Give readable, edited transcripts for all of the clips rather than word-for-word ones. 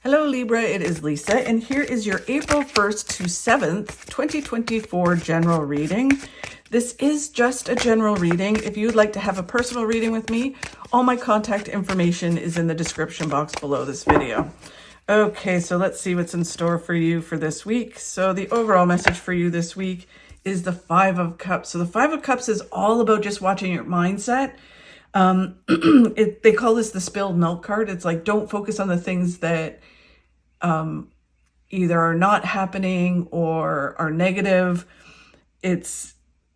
Hello Libra, it is Lisa, and here is your April 1st to 7th, 2024 general reading. This is just a general reading. If you'd like to have a personal reading with me, all my contact information is in the description box below this video. Okay, so let's see what's in store for you for this week. So the overall message for you this week is the Five of Cups. So the Five of Cups is all about just watching your mindset. They call this the spilled milk card. It's like, don't focus on the things that either are not happening or are negative.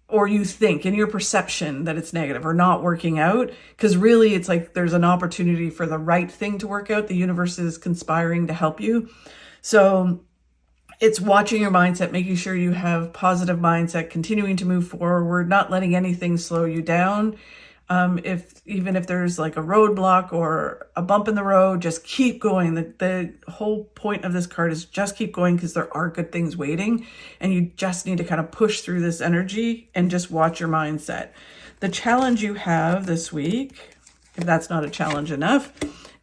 Or you think in your perception that it's negative or not working out, because really it's like there's an opportunity for the right thing to work out. The universe is conspiring to help you. So it's watching your mindset, making sure you have positive mindset, continuing to move forward, not letting anything slow you down. Even if there's like a roadblock or a bump in the road, just keep going. The whole point of this card is just keep going, because there are good things waiting, and you just need to kind of push through this energy and just watch your mindset. The challenge you have this week, if that's not a challenge enough,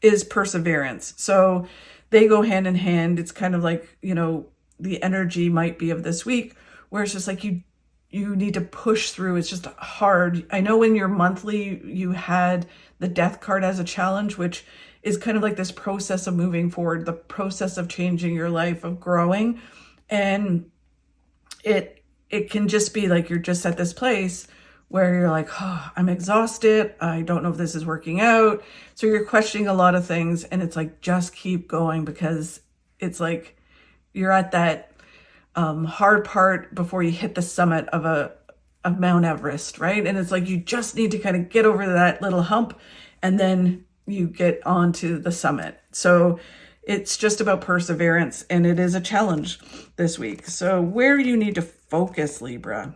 is perseverance. So they go hand in hand. It's kind of like, the energy might be of this week where it's just like you need to push through. It's just hard. I know in your monthly, you had the death card as a challenge, which is kind of like this process of moving forward, the process of changing your life, of growing. And it can just be like, you're just at this place where you're like, oh, I'm exhausted. I don't know if this is working out. So you're questioning a lot of things, and it's like, just keep going, because it's like you're at that hard part before you hit the summit of Mount Everest, right? And it's like you just need to kind of get over that little hump, and then you get onto the summit. So it's just about perseverance, and it is a challenge this week. So where you need to focus, Libra,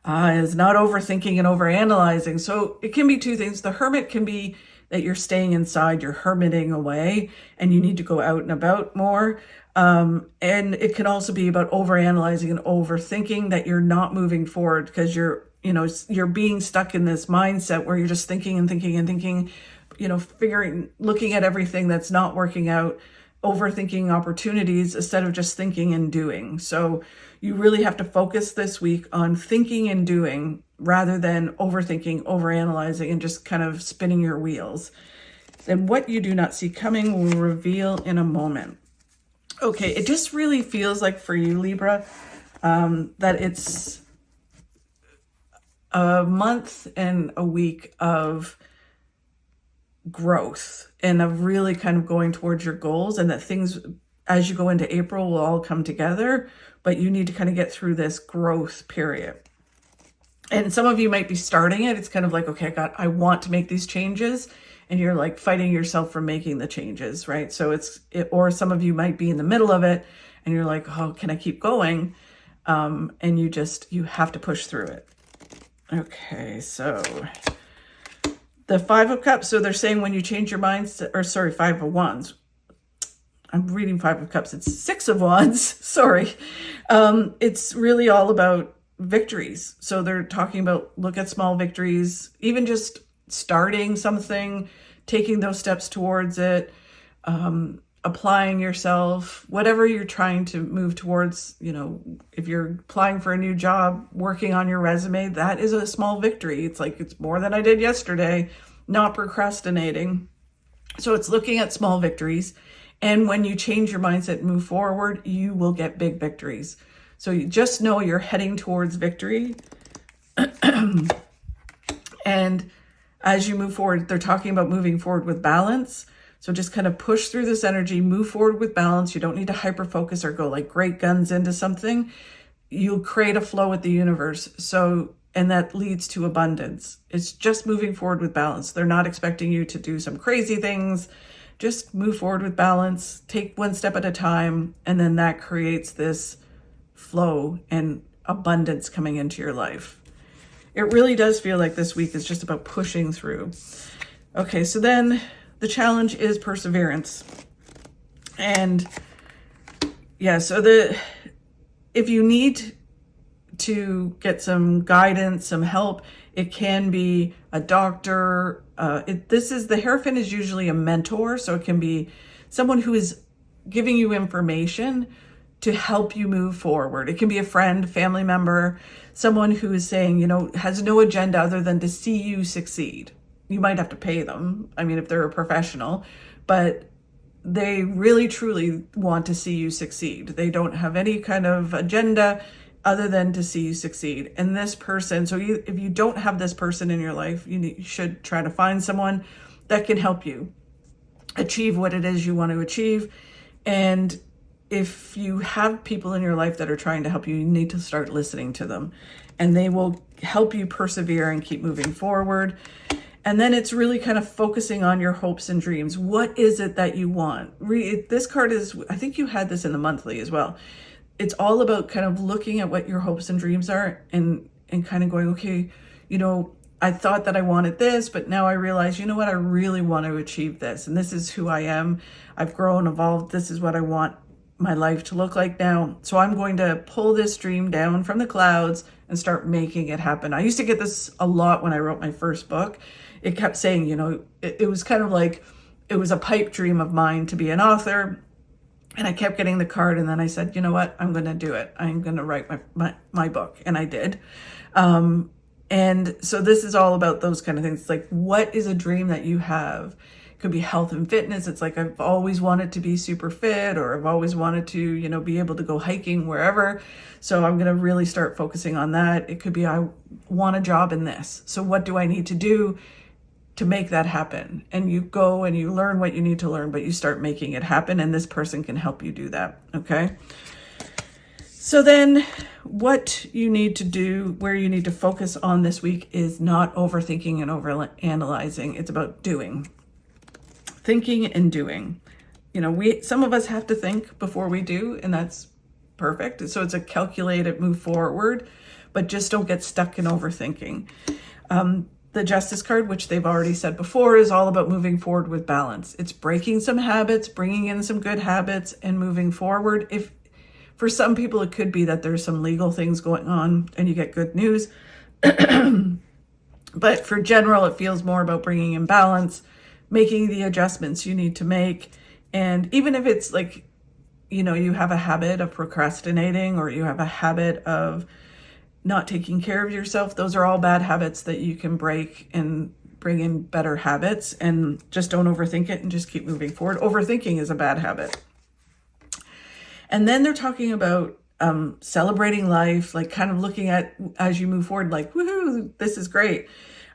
is not overthinking and overanalyzing. So it can be two things. The Hermit can be that you're staying inside, you're hermiting away, and you need to go out and about more. And it can also be about overanalyzing and overthinking, that you're not moving forward because you're being stuck in this mindset where you're just thinking and thinking and thinking, looking at everything that's not working out, overthinking opportunities instead of just thinking and doing. So you really have to focus this week on thinking and doing rather than overthinking, overanalyzing, and just kind of spinning your wheels. Then what you do not see coming will reveal in a moment. Okay, it just really feels like for you, Libra, that it's a month and a week of growth and of really kind of going towards your goals, and that things as you go into April will all come together, but you need to kind of get through this growth period. And some of you might be starting it. It's kind of like, okay, I want to make these changes. And you're like fighting yourself from making the changes, right? So or some of you might be in the middle of it and you're like, oh, can I keep going? And you have to push through it. Okay, so the Five of Cups. So they're saying when you change your mindset, Five of Wands. I'm reading Five of Cups. It's Six of Wands. Sorry. It's really all about victories. So they're talking about, look at small victories, even just starting something, taking those steps towards it, applying yourself, whatever you're trying to move towards. If you're applying for a new job, working on your resume, that is a small victory. It's like, it's more than I did yesterday, not procrastinating. So it's looking at small victories. And when you change your mindset and move forward, you will get big victories. So you just know you're heading towards victory. And as you move forward, they're talking about moving forward with balance. So just kind of push through this energy, move forward with balance. You don't need to hyper focus or go like great guns into something. You'll create a flow with the universe. And that leads to abundance. It's just moving forward with balance. They're not expecting you to do some crazy things. Just move forward with balance, take one step at a time. And then that creates this flow and abundance coming into your life. It really does feel like this week is just about pushing through. Okay, so then the challenge is perseverance. And yeah, so if you need to get some guidance, some help, it can be a doctor. The Hierophant is usually a mentor, so it can be someone who is giving you information to help you move forward. It can be a friend, family member, someone who is saying, has no agenda other than to see you succeed. You might have to pay them, if they're a professional, but they really truly want to see you succeed. They don't have any kind of agenda other than to see you succeed. And this person, if you don't have this person in your life, you should try to find someone that can help you achieve what it is you want to achieve. And if you have people in your life that are trying to help you, you need to start listening to them, and they will help you persevere and keep moving forward. And then it's really kind of focusing on your hopes and dreams. What is it that you want? This card is, I think you had this in the monthly as well. It's all about kind of looking at what your hopes and dreams are and kind of going, okay, I thought that I wanted this, but now I realize, what, I really want to achieve this. And this is who I am. I've grown, evolved. This is what I want my life to look like now. So I'm going to pull this dream down from the clouds and start making it happen. I used to get this a lot when I wrote my first book. It kept saying, it was kind of like, it was a pipe dream of mine to be an author. And I kept getting the card. And then I said, you know what, I'm going to do it. I'm going to write my book. And I did. And so this is all about those kind of things. It's like, what is a dream that you have? It could be health and fitness. It's like, I've always wanted to be super fit, or I've always wanted to, be able to go hiking wherever. So I'm going to really start focusing on that. It could be, I want a job in this. So what do I need to do to make that happen? And you go and you learn what you need to learn, but you start making it happen. And this person can help you do that. Okay. So then what you need to do, where you need to focus on this week, is not overthinking and overanalyzing. It's about doing. Thinking and doing. Some of us have to think before we do, and that's perfect. So it's a calculated move forward, but just don't get stuck in overthinking. The Justice card, which they've already said before, is all about moving forward with balance. It's breaking some habits, bringing in some good habits, and moving forward. If for some people, it could be that there's some legal things going on and you get good news. But for general, it feels more about bringing in balance, making the adjustments you need to make. And even if it's like, you have a habit of procrastinating, or you have a habit of not taking care of yourself, those are all bad habits that you can break and bring in better habits. And just don't overthink it and just keep moving forward. Overthinking is a bad habit. And then they're talking about celebrating life, like kind of looking at, as you move forward, like, woohoo, this is great.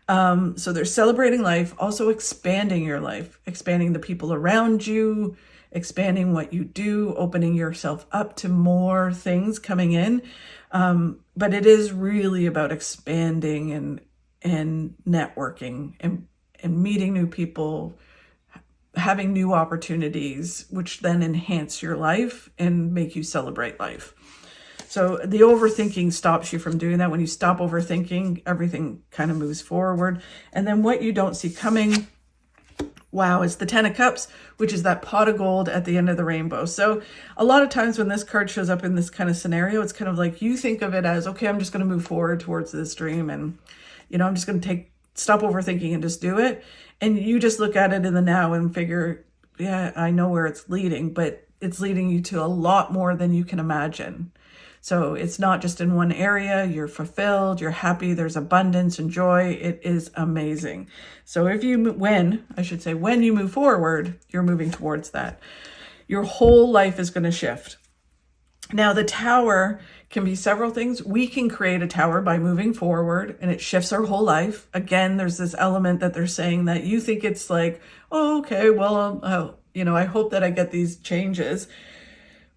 So they're celebrating life, also expanding your life, expanding the people around you, expanding what you do, opening yourself up to more things coming in. But it is really about expanding and networking and meeting new people, having new opportunities, which then enhance your life and make you celebrate life. So the overthinking stops you from doing that. When you stop overthinking, everything kind of moves forward. And then what you don't see coming, wow, is the 10 of Cups, which is that pot of gold at the end of the rainbow. So a lot of times when this card shows up in this kind of scenario, it's kind of like you think of it as, okay, I'm just going to move forward towards this dream. And, I'm just going to stop overthinking and just do it. And you just look at it in the now and figure, yeah, I know where it's leading, but it's leading you to a lot more than you can imagine. So it's not just in one area. You're fulfilled, you're happy, there's abundance and joy. It is amazing. So when you move forward, you're moving towards that. Your whole life is going to shift. Now, the tower can be several things. We can create a tower by moving forward, and it shifts our whole life. Again, there's this element that they're saying that you think it's like, oh, okay, well, I hope that I get these changes.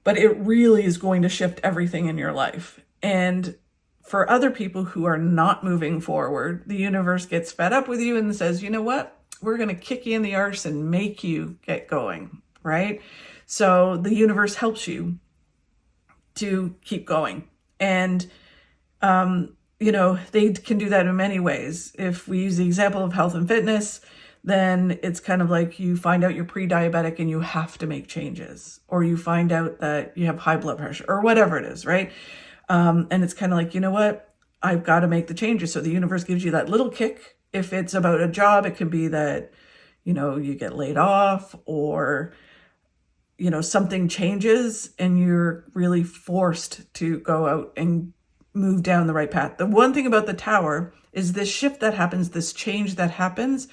But it really is going to shift everything in your life. And for other people who are not moving forward, the universe gets fed up with you and says, you know what? We're going to kick you in the arse and make you get going, right? So the universe helps you to keep going. And, they can do that in many ways. If we use the example of health and fitness, then it's kind of like you find out you're pre-diabetic and you have to make changes, or you find out that you have high blood pressure or whatever it is, right? And it's kind of like, you know what? I've got to make the changes. So the universe gives you that little kick. If it's about a job, it could be that, you get laid off, or something changes and you're really forced to go out and move down the right path. The one thing about the Tower is this shift that happens, this change that happens,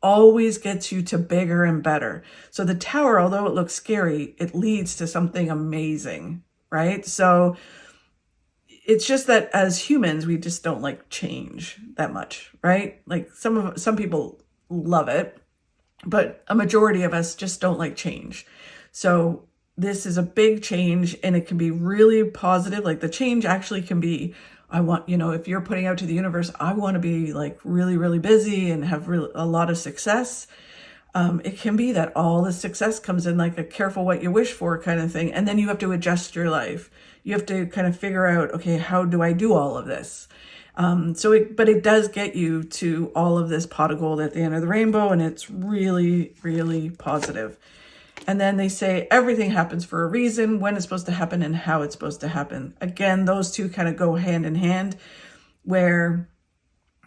always gets you to bigger and better. So the Tower, although it looks scary, it leads to something amazing, right? So it's just that as humans, we just don't like change that much, right? Like some people love it, but a majority of us just don't like change. So this is a big change, and it can be really positive. Like the change actually can be, I want, if you're putting out to the universe, I want to be like really, really busy and have a lot of success. It can be that all the success comes in like a careful what you wish for kind of thing. And then you have to adjust your life. You have to kind of figure out, okay, how do I do all of this? But it does get you to all of this pot of gold at the end of the rainbow, and it's really, really positive. And then they say everything happens for a reason, when it's supposed to happen and how it's supposed to happen. Again, those two kind of go hand in hand, where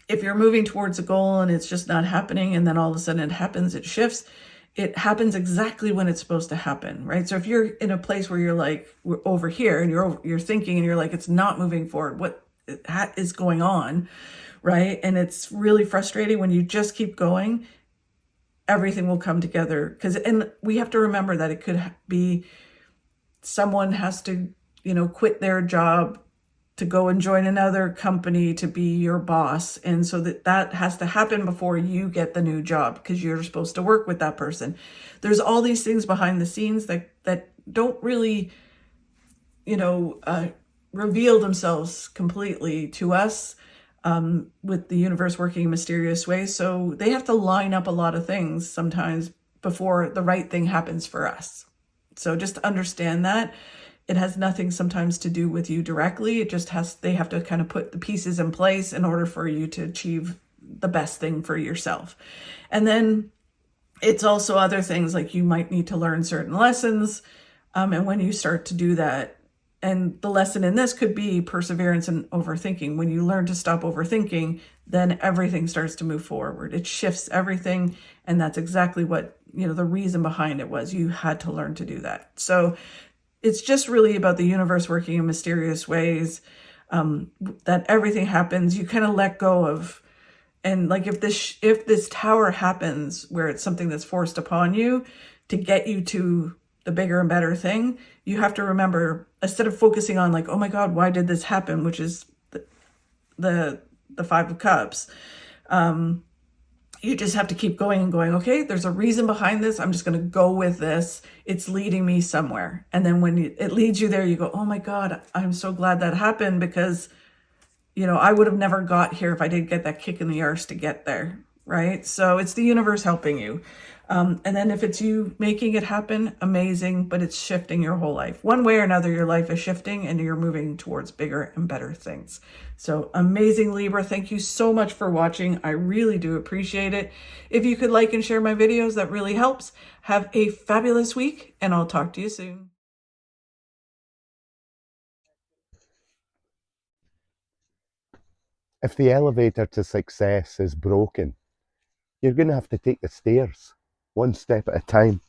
if you're moving towards a goal and it's just not happening, and then all of a sudden it happens, it shifts, it happens exactly when it's supposed to happen, right? So if you're in a place where you're like, we're over here, and you're thinking and you're like, it's not moving forward, what is going on, right? And it's really frustrating. When you just keep going, everything will come together. And we have to remember that it could be someone has to, quit their job to go and join another company to be your boss. And so that has to happen before you get the new job, because you're supposed to work with that person. There's all these things behind the scenes that don't really, reveal themselves completely to us, with the universe working in mysterious ways. So they have to line up a lot of things sometimes before the right thing happens for us. So just understand that it has nothing sometimes to do with you directly. They have to kind of put the pieces in place in order for you to achieve the best thing for yourself. And then it's also other things, like you might need to learn certain lessons. And when you start to do that, and the lesson in this could be perseverance and overthinking. When you learn to stop overthinking, then everything starts to move forward. It shifts everything. And that's exactly what, the reason behind it was. You had to learn to do that. So it's just really about the universe working in mysterious ways, that everything happens. You kind of let go of, and like if this Tower happens where it's something that's forced upon you to get you to the bigger and better thing, you have to remember, instead of focusing on like, oh my God, why did this happen? Which is the Five of Cups. You just have to keep going and going, okay, there's a reason behind this. I'm just going to go with this. It's leading me somewhere. And then when it leads you there, you go, oh my God, I'm so glad that happened, because, I would have never got here if I didn't get that kick in the arse to get there, right? So it's the universe helping you. And then if it's you making it happen, amazing, but it's shifting your whole life. One way or another, your life is shifting and you're moving towards bigger and better things. So amazing, Libra. Thank you so much for watching. I really do appreciate it. If you could like and share my videos, that really helps. Have a fabulous week, and I'll talk to you soon. If the elevator to success is broken, you're going to have to take the stairs one step at a time.